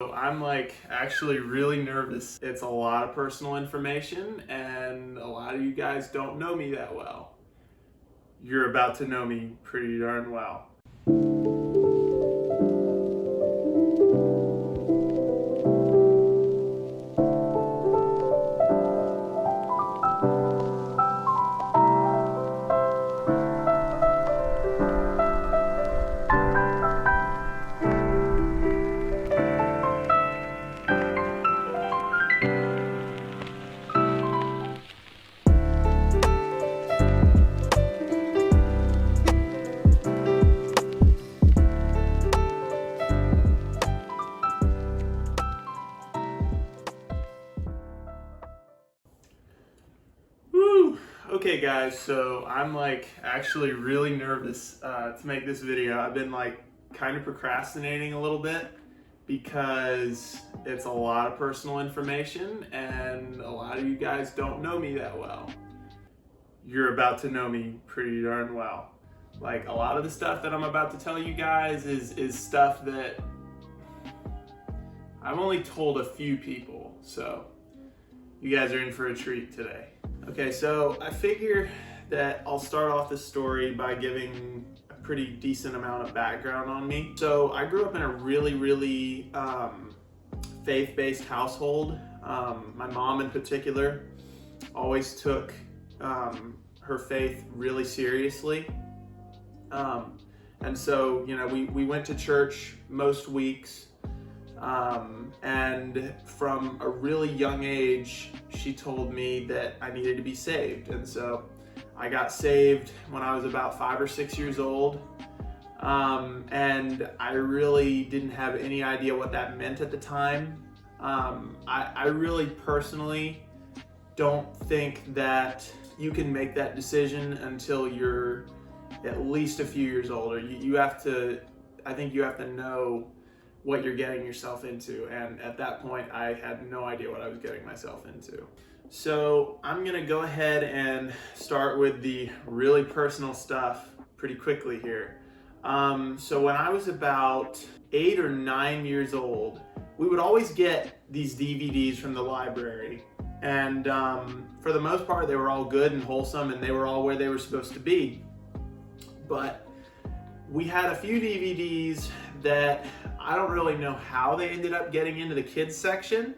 I'm actually really nervous. It's a lot of personal information and a lot of you guys don't know me that well. You're about to know me pretty darn well. Woo! Okay guys, so I'm actually really nervous to make this video. I've been kind of procrastinating a little bit because it's a lot of personal information and a lot of you guys don't know me that well. You're about to know me pretty darn well. A lot of the stuff that I'm about to tell you guys is stuff that I've only told a few people, so you guys are in for a treat today. Okay, so I figure that I'll start off this story by giving a pretty decent amount of background on me. So I grew up in a really faith-based household. My mom in particular always took her faith really seriously. And so, we went to church most weeks. And from a really young age, she told me that I needed to be saved. And so I got saved when I was about 5 or 6 years old. And I really didn't have any idea what that meant at the time. I really personally don't think that you can make that decision until you're at least a few years older. I think you have to know what you're getting yourself into, and at that point I had no idea what I was getting myself into. So I'm gonna go ahead and start with the really personal stuff pretty quickly here. So when I was about 8 or 9 years old, we would always get these DVDs from the library, and for the most part they were all good and wholesome and they were all where they were supposed to be. But we had a few DVDs that I don't really know how they ended up getting into the kids section,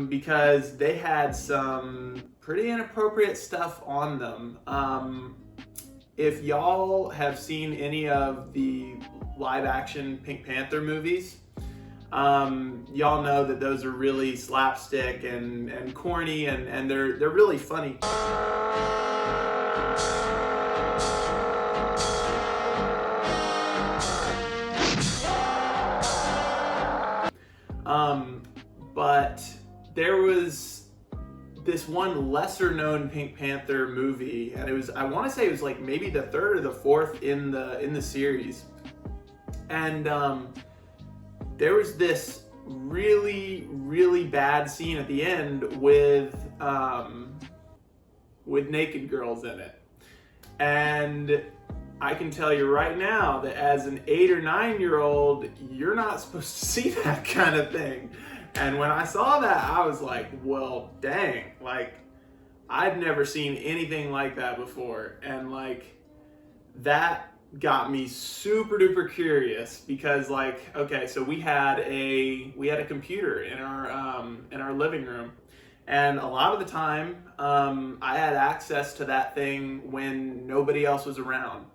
because they had some pretty inappropriate stuff on them. If y'all have seen any of the live action Pink Panther movies, y'all know that those are really slapstick and corny and they're really funny. But there was this one lesser known Pink Panther movie, and I want to say it was maybe the third or the fourth in the series. And there was this really bad scene at the end with naked girls in it. And I can tell you right now that as an 8 or 9 year old, you're not supposed to see that kind of thing. And when I saw that, I was like, well, dang, I'd never seen anything like that before. And that got me super duper curious because okay, so we had a computer in our living room. And a lot of the time, I had access to that thing when nobody else was around.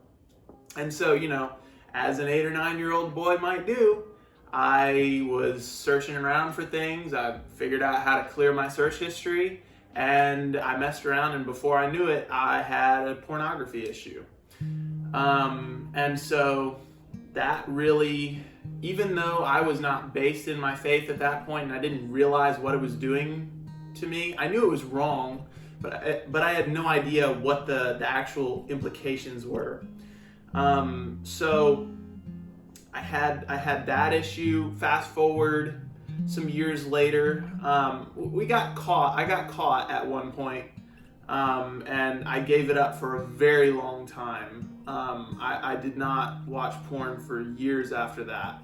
And so, as an 8 or 9 year old boy might do, I was searching around for things. I figured out how to clear my search history, and I messed around, and before I knew it, I had a pornography issue. And so that really, even though I was not based in my faith at that point and I didn't realize what it was doing to me, I knew it was wrong, but I had no idea what the actual implications were. So I had that issue. Fast forward some years later, I got caught at one point, and I gave it up for a very long time. I did not watch porn for years after that.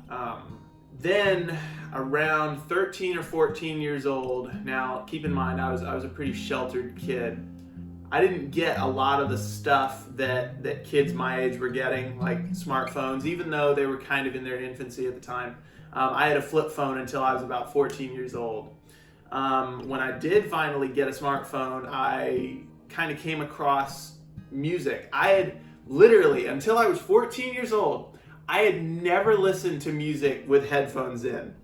Then around 13 or 14 years old, now keep in mind I was a pretty sheltered kid. I didn't get a lot of the stuff that kids my age were getting, like smartphones, even though they were kind of in their infancy at the time. I had a flip phone until I was about 14 years old. When I did finally get a smartphone, I kind of came across music. I had literally, until I was 14 years old, I had never listened to music with headphones in.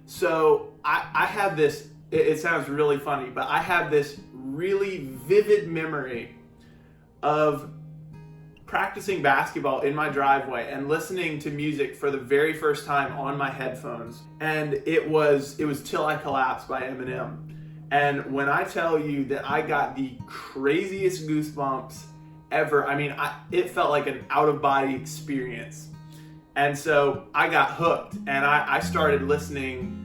So I have this, it sounds really funny, but I have this really vivid memory of practicing basketball in my driveway and listening to music for the very first time on my headphones. And it was Till I Collapse by Eminem. And when I tell you that I got the craziest goosebumps ever, I mean, it felt like an out-of-body experience. And so I got hooked, and I started listening.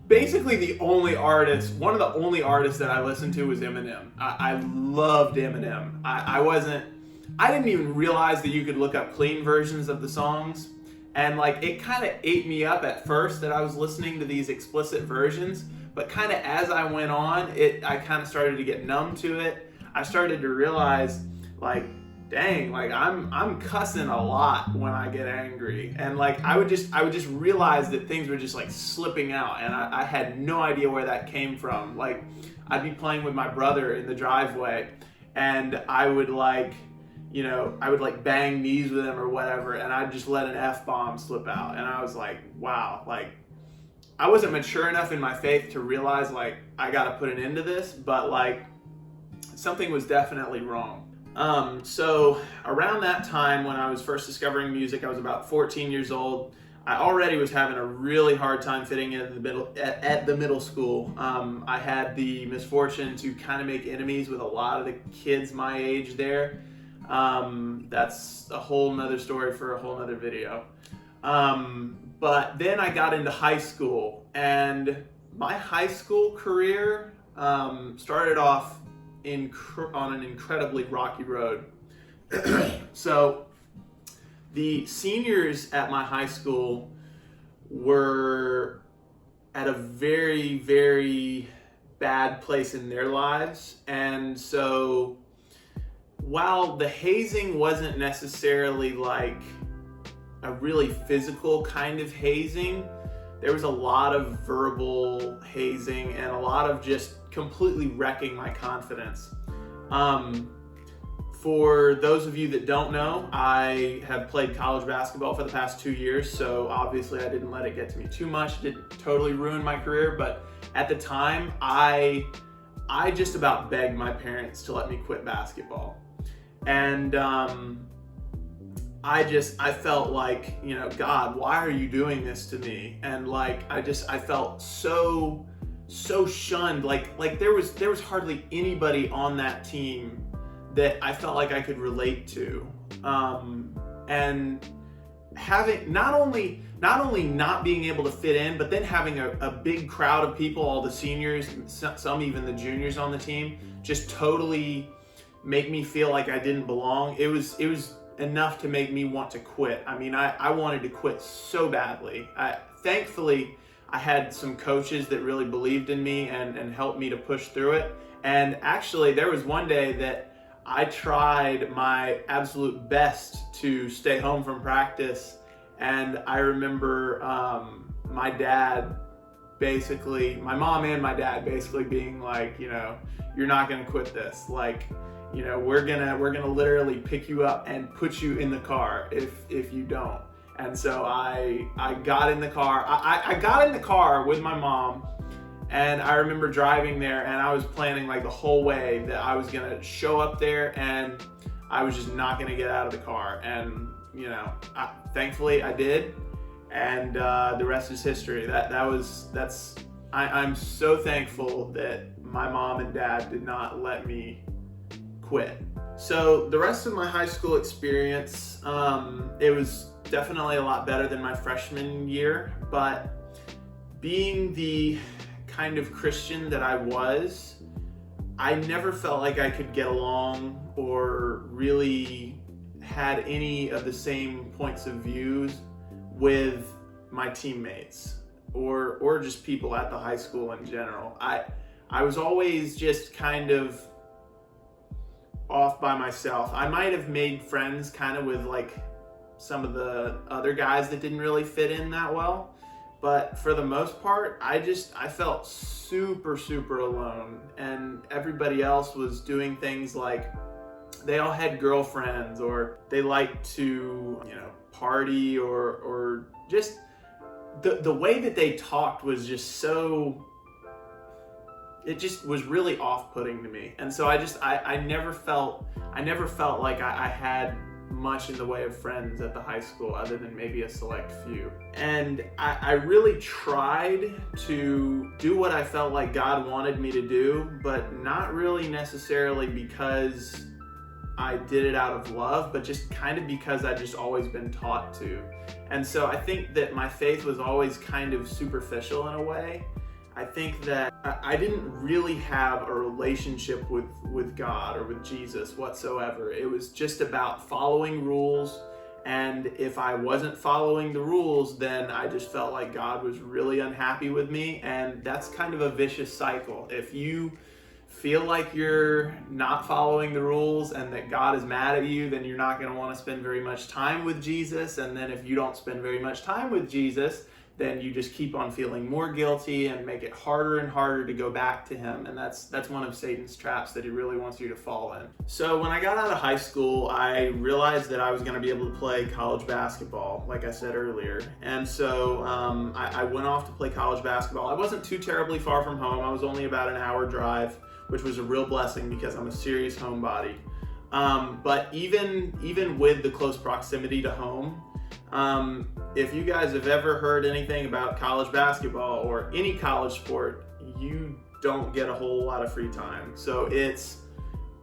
Basically one of the only artists that I listened to was Eminem. I loved Eminem. I didn't even realize that you could look up clean versions of the songs. And like, it kind of ate me up at first that I was listening to these explicit versions, but kind of as I went on, I kind of started to get numb to it. I started to realize, like, dang, like I'm cussing a lot when I get angry. And like, I would just realize that things were just like slipping out, and I had no idea where that came from. Like, I'd be playing with my brother in the driveway, and I would like bang knees with him or whatever, and I'd just let an F-bomb slip out. And I was like, wow, like, I wasn't mature enough in my faith to realize, like, I gotta put an end to this, but like, something was definitely wrong. So around that time when I was first discovering music, I was about 14 years old. I already was having a really hard time fitting in at the middle school. I had the misfortune to kind of make enemies with a lot of the kids my age there. That's a whole nother story for a whole nother video. But then I got into high school, and my high school career started off on an incredibly rocky road. So the seniors at my high school were at a very, very bad place in their lives. And so while the hazing wasn't necessarily like a really physical kind of hazing, there was a lot of verbal hazing and a lot of just completely wrecking my confidence. For those of you that don't know, I have played college basketball for the past 2 years, so obviously I didn't let it get to me too much. It didn't totally ruin my career, but at the time, I just about begged my parents to let me quit basketball. And I felt like, you know, God, why are you doing this to me? And like, I felt so shunned. Like there was hardly anybody on that team that I felt like I could relate to. And having not only not being able to fit in, but then having a big crowd of people, all the seniors, some even the juniors on the team, just totally make me feel like I didn't belong. It was enough to make me want to quit. I mean, I wanted to quit so badly. Thankfully, I had some coaches that really believed in me and helped me to push through it. And actually, there was one day that I tried my absolute best to stay home from practice. And I remember my mom and my dad basically being like, you know, you're not gonna quit this. Like, you know, we're gonna literally pick you up and put you in the car if you don't. And so I got in the car. I got in the car with my mom, and I remember driving there, and I was planning like the whole way that I was gonna show up there and I was just not gonna get out of the car. And you know, thankfully I did, and the rest is history. I'm so thankful that my mom and dad did not let me quit. So the rest of my high school experience, it was definitely a lot better than my freshman year, but being the kind of Christian that I was, I never felt like I could get along or really had any of the same points of views with my teammates or just people at the high school in general. I was always just kind of off by myself. I might have made friends kind of with like some of the other guys that didn't really fit in that well, but for the most part, I felt super, super alone, and everybody else was doing things like they all had girlfriends, or they liked to, party, or just the way that they talked was just so, it just was really off-putting to me. And so I never felt like I had much in the way of friends at the high school, other than maybe a select few. And I really tried to do what I felt like God wanted me to do, but not really necessarily because I did it out of love, but just kind of because I just always been taught to. And so I think that my faith was always kind of superficial in a way. I think that I didn't really have a relationship with God or with Jesus whatsoever. It was just about following rules, and if I wasn't following the rules, then I just felt like God was really unhappy with me, and that's kind of a vicious cycle. If you feel like you're not following the rules and that God is mad at you, then you're not going to want to spend very much time with Jesus, and then if you don't spend very much time with Jesus, then you just keep on feeling more guilty and make it harder and harder to go back to him. And that's one of Satan's traps that he really wants you to fall in. So when I got out of high school, I realized that I was going to be able to play college basketball, like I said earlier. And so I went off to play college basketball. I wasn't too terribly far from home. I was only about an hour drive, which was a real blessing because I'm a serious homebody. But even with the close proximity to home, if you guys have ever heard anything about college basketball or any college sport, you don't get a whole lot of free time. So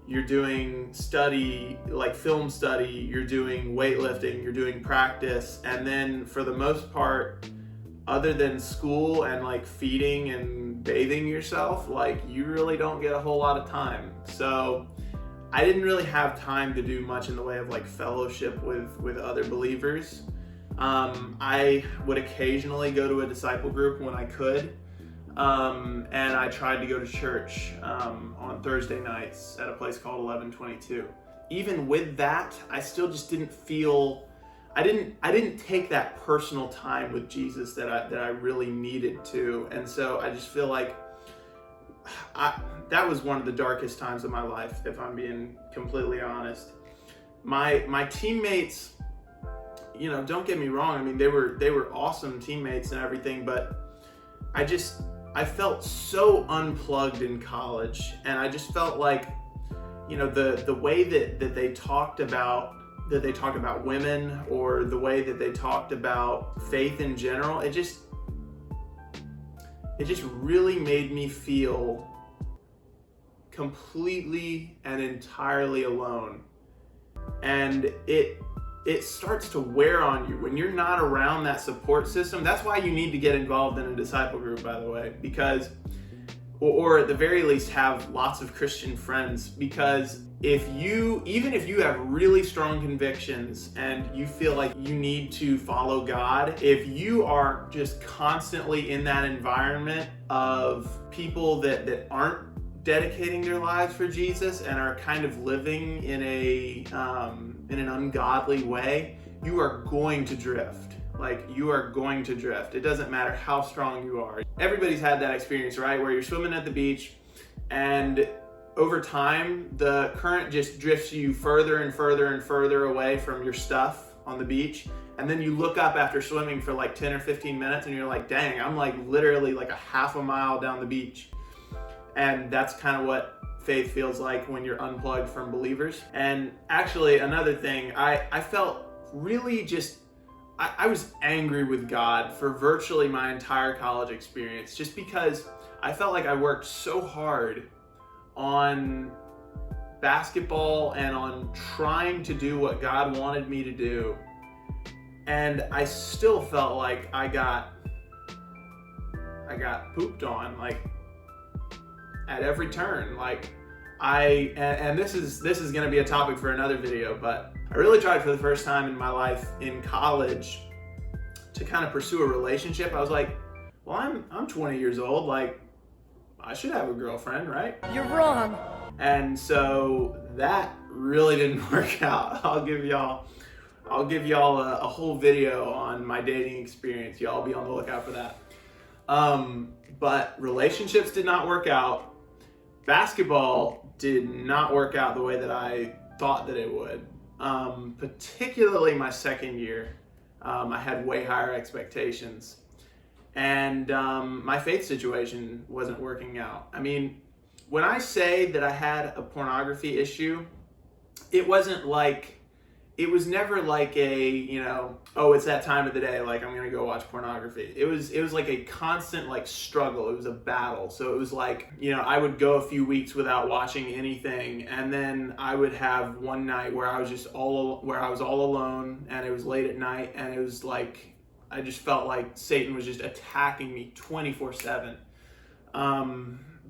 you're doing study, like film study, you're doing weightlifting, you're doing practice, and then for the most part, other than school and like feeding and bathing yourself, like you really don't get a whole lot of time. So I didn't really have time to do much in the way of like fellowship with other believers. I would occasionally go to a disciple group when I could, and I tried to go to church on Thursday nights at a place called 1122. Even with that, I still just didn't feel, I didn't take that personal time with Jesus that I really needed to, and so I just feel like that was one of the darkest times of my life, if I'm being completely honest. My teammates, don't get me wrong. I mean, they were awesome teammates and everything, but I felt so unplugged in college, and I just felt like, the way that they talked about women, or the way that they talked about faith in general, it just really made me feel completely and entirely alone. And it starts to wear on you when you're not around that support system. That's why you need to get involved in a disciple group, by the way, because, or at the very least have lots of Christian friends, because even if you have really strong convictions and you feel like you need to follow God, if you are just constantly in that environment of people that aren't dedicating their lives for Jesus and are kind of living in an ungodly way, you are going to drift. Like, you are going to drift. It doesn't matter how strong you are. Everybody's had that experience, right? Where you're swimming at the beach, and over time, the current just drifts you further and further and further away from your stuff on the beach. And then you look up after swimming for like 10 or 15 minutes and you're like, dang, I'm like literally like a half a mile down the beach. And that's kind of what faith feels like when you're unplugged from believers. And actually, another thing, I felt really just, I was angry with God for virtually my entire college experience, just because I felt like I worked so hard on basketball and on trying to do what God wanted me to do. And I still felt like I got pooped on, like, at every turn. Like, and this is going to be a topic for another video, but I really tried for the first time in my life in college to kind of pursue a relationship, I was like, well, I'm 20 years old, like I should have a girlfriend, right? You're wrong. And so that really didn't work out. I'll give y'all a whole video on my dating experience. Y'all be on the lookout for that. But relationships did not work out. Basketball did not work out the way that I thought that it would. Particularly my second year, I had way higher expectations. And my faith situation wasn't working out. I mean, when I say that I had a pornography issue, it was never like a, you know, oh, it's that time of the day, like I'm gonna go watch pornography. It was like a constant like struggle. It was a battle. So it was like, you know, I would go a few weeks without watching anything, and then I would have one night where I was all alone, and it was late at night, and it was like I just felt like Satan was just attacking me 24/7.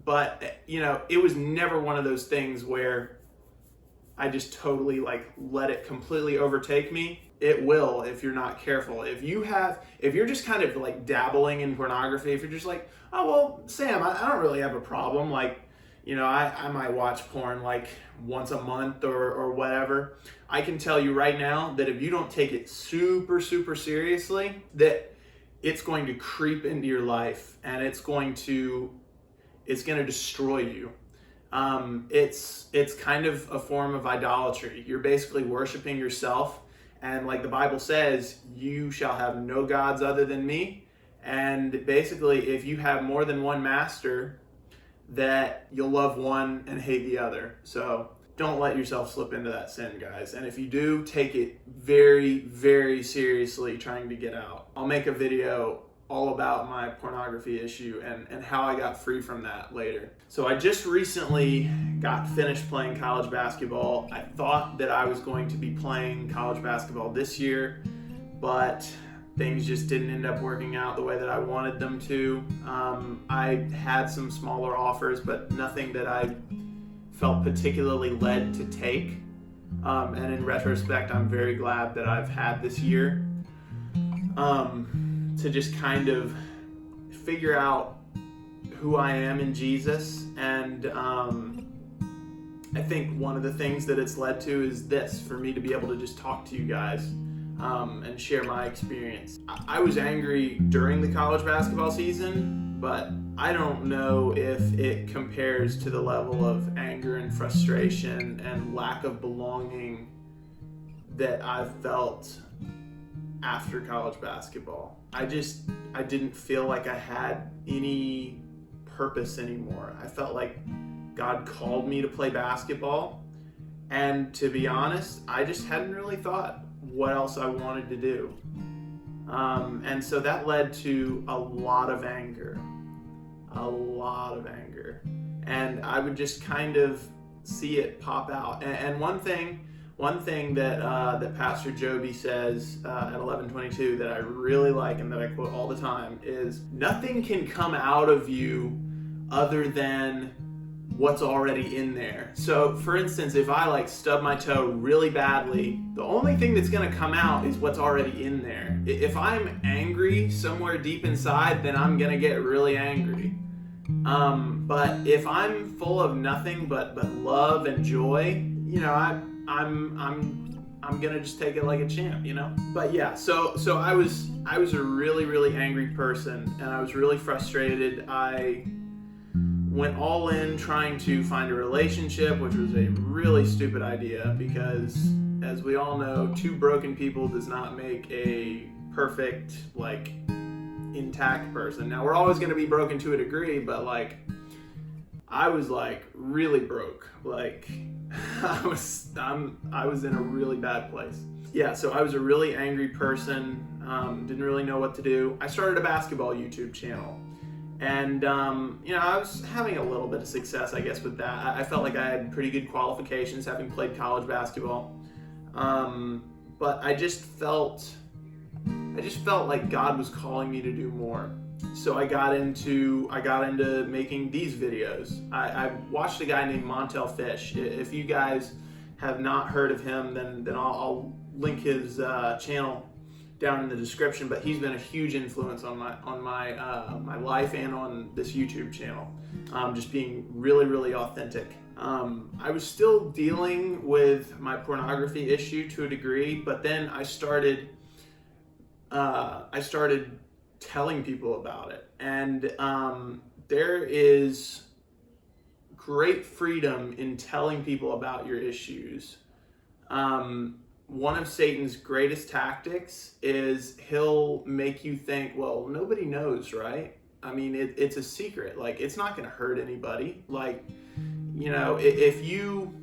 But you know, it was never one of those things where I just totally like let it completely overtake me. It will if you're not careful. If you're just kind of like dabbling in pornography, if you're just like, oh, well, Sam, I don't really have a problem. Like, you know, I might watch porn like once a month or whatever. I can tell you right now that if you don't take it super, super seriously, that it's going to creep into your life and it's going to destroy you. It's kind of a form of idolatry. You're basically worshiping yourself, and like the Bible says, you shall have no gods other than me. And basically, if you have more than one master, that you'll love one and hate the other. So don't let yourself slip into that sin, guys. And if you do, take it very, very seriously trying to get out. I'll make a video all about my pornography issue and how I got free from that later. So I just recently got finished playing college basketball. I thought that I was going to be playing college basketball this year, but things just didn't end up working out the way that I wanted them to. I had some smaller offers, but nothing that I felt particularly led to take. And in retrospect, I'm very glad that I've had this year. To just kind of figure out who I am in Jesus. And I think one of the things that it's led to is this, for me to be able to just talk to you guys and share my experience. I was angry during the college basketball season, but I don't know if it compares to the level of anger and frustration and lack of belonging that I've felt after college basketball. I didn't feel like I had any purpose anymore. I felt like God called me to play basketball, and to be honest, I just hadn't really thought what else I wanted to do. And so that led to a lot of anger. And I would just kind of see it pop out. And one thing that Pastor Joby says at 11:22 that I really like and that I quote all the time is, nothing can come out of you other than what's already in there. So for instance, if I like stub my toe really badly, the only thing that's going to come out is what's already in there. If I'm angry somewhere deep inside, then I'm going to get really angry. But if I'm full of nothing but love and joy, you know, I'm gonna just take it like a champ, you know. But yeah, so I was a really, really angry person, and I was really frustrated. I went all in trying to find a relationship, which was a really stupid idea because, as we all know, two broken people does not make a perfect, like, intact person. Now, we're always going to be broken to a degree, but like, I was like really broke. Like, I was in a really bad place. Yeah, so I was a really angry person. Didn't really know what to do. I started a basketball YouTube channel, and you know, I was having a little bit of success, I guess, with that. I felt like I had pretty good qualifications, having played college basketball. But I just felt like God was calling me to do more. So I got into making these videos. I watched a guy named Montel Fish. If you guys have not heard of him, then I'll link his channel down in the description, but he's been a huge influence on my life and on this YouTube channel. Just being really, really authentic. I was still dealing with my pornography issue to a degree, but then I started telling people about it, and there is great freedom in telling people about your issues. One of Satan's greatest tactics is he'll make you think, well, nobody knows, right? I mean, it's a secret. Like, it's not going to hurt anybody. Like, you know, if you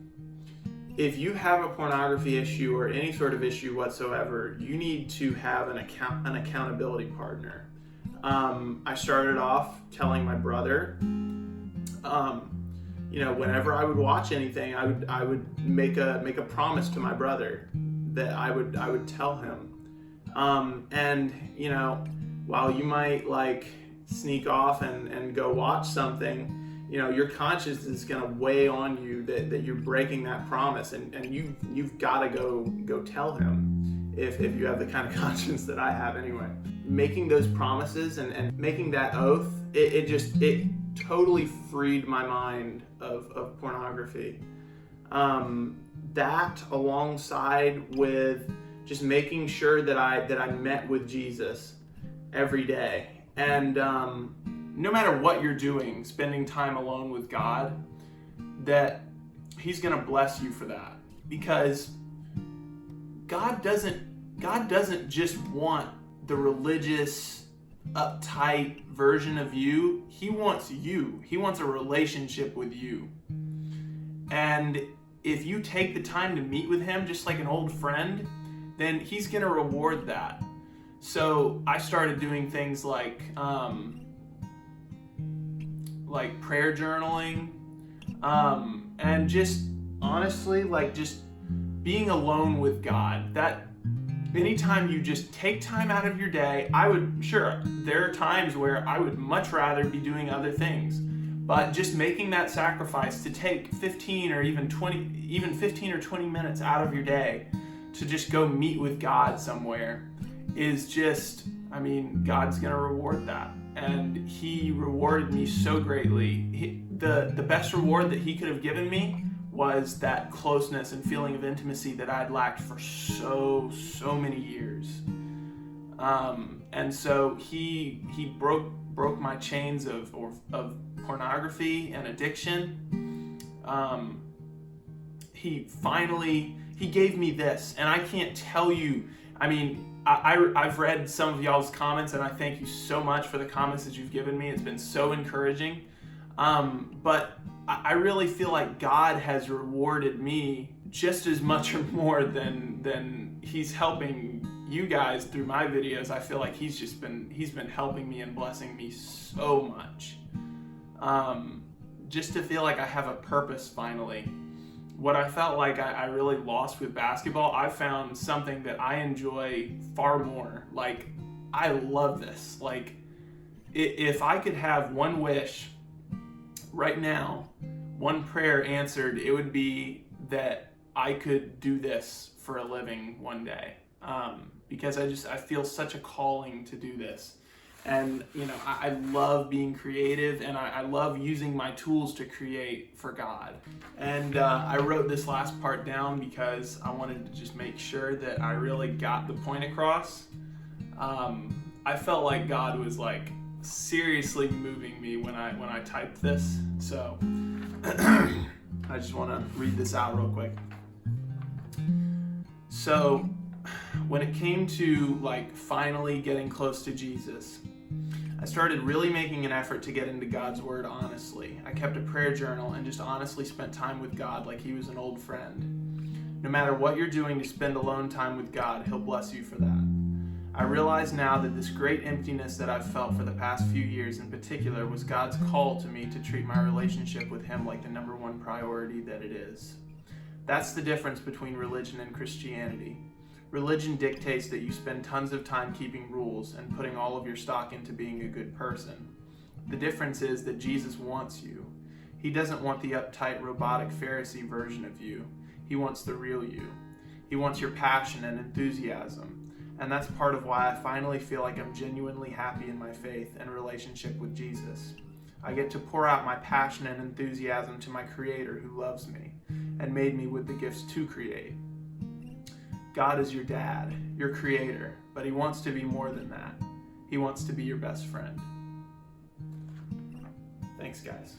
have a pornography issue or any sort of issue whatsoever, you need to have an accountability partner. I started off telling my brother. You know, whenever I would watch anything, I would make a promise to my brother that I would tell him. And you know, while you might like sneak off and go watch something, you know, your conscience is gonna weigh on you that you're breaking that promise, and you've got to go tell him if you have the kind of conscience that I have anyway. Making those promises and making that oath, it totally freed my mind of pornography. That alongside with just making sure that I met with Jesus every day. And no matter what you're doing, spending time alone with God, that he's going to bless you for that. Because God doesn't just want the religious, uptight version of you. He wants you. He wants a relationship with you. And if you take the time to meet with him just like an old friend, then he's going to reward that. So I started doing things like prayer journaling, and just honestly, like just being alone with God. That anytime you just take time out of your day, there are times where I would much rather be doing other things, but just making that sacrifice to take 15 or 20 minutes out of your day to just go meet with God somewhere is just, I mean, God's gonna reward that. And he rewarded me so greatly. The best reward that he could have given me was that closeness and feeling of intimacy that I'd lacked for so many years. And so he broke my chains of pornography and addiction. He gave me this, and I can't tell you. I mean, I've read some of y'all's comments, and I thank you so much for the comments that you've given me. It's been so encouraging. But I really feel like God has rewarded me just as much or more than he's helping you guys through my videos. I feel like he's been helping me and blessing me so much. Just to feel like I have a purpose finally. What I felt like I really lost with basketball, I found something that I enjoy far more. Like, I love this. Like, if I could have one wish right now, one prayer answered, it would be that I could do this for a living one day. Because I feel such a calling to do this. And, you know, I love being creative, and I love using my tools to create for God. And I wrote this last part down because I wanted to just make sure that I really got the point across. I felt like God was like seriously moving me when I typed this. So I just want to read this out real quick. So when it came to like finally getting close to Jesus, I started really making an effort to get into God's word honestly. I kept a prayer journal and just honestly spent time with God like he was an old friend. No matter what you're doing to spend alone time with God, he'll bless you for that. I realize now that this great emptiness that I've felt for the past few years in particular was God's call to me to treat my relationship with him like the number one priority that it is. That's the difference between religion and Christianity. Religion dictates that you spend tons of time keeping rules and putting all of your stock into being a good person. The difference is that Jesus wants you. He doesn't want the uptight, robotic Pharisee version of you. He wants the real you. He wants your passion and enthusiasm. And that's part of why I finally feel like I'm genuinely happy in my faith and relationship with Jesus. I get to pour out my passion and enthusiasm to my Creator who loves me and made me with the gifts to create. God is your dad, your Creator, but He wants to be more than that. He wants to be your best friend. Thanks, guys.